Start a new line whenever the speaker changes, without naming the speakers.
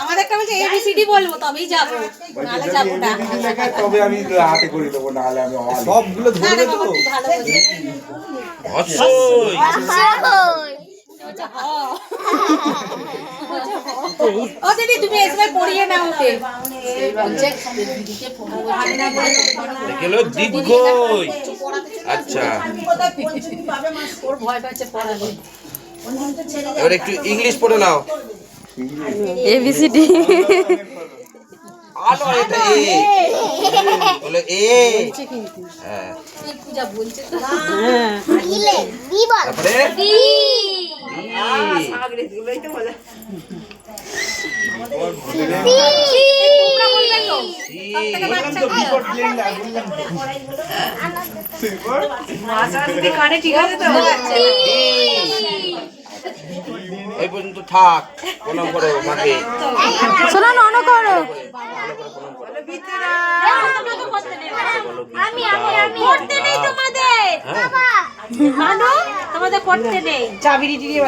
আমাদেরকে বলছে ABCD বলবো তবেই যাবো, নাহলে যাবো না।
তবে আমি হাতে করে দেবো, নাহলে আমি সবগুলো ধরবে তো।
ও দিদি তুমি এসবে পড়িয়ে নাও ওকে।
গেল দীর্ঘই। আচ্ছা
ওর ভয় পাচ্ছে পড়াবে।
এবার একটু ইংলিশ পড়ে নাও।
ABCD
আলো এটা এ বলে এ। হ্যাঁ
পূজা বলছে তো।
তারপরে এই পর্যন্ত থাক। প্রণাম করো মাকে।
শোনো নন করো।
আমি করতে নেই তোমাদের। বাবা তোমাদের করতে নেই। চাবি দিয়ে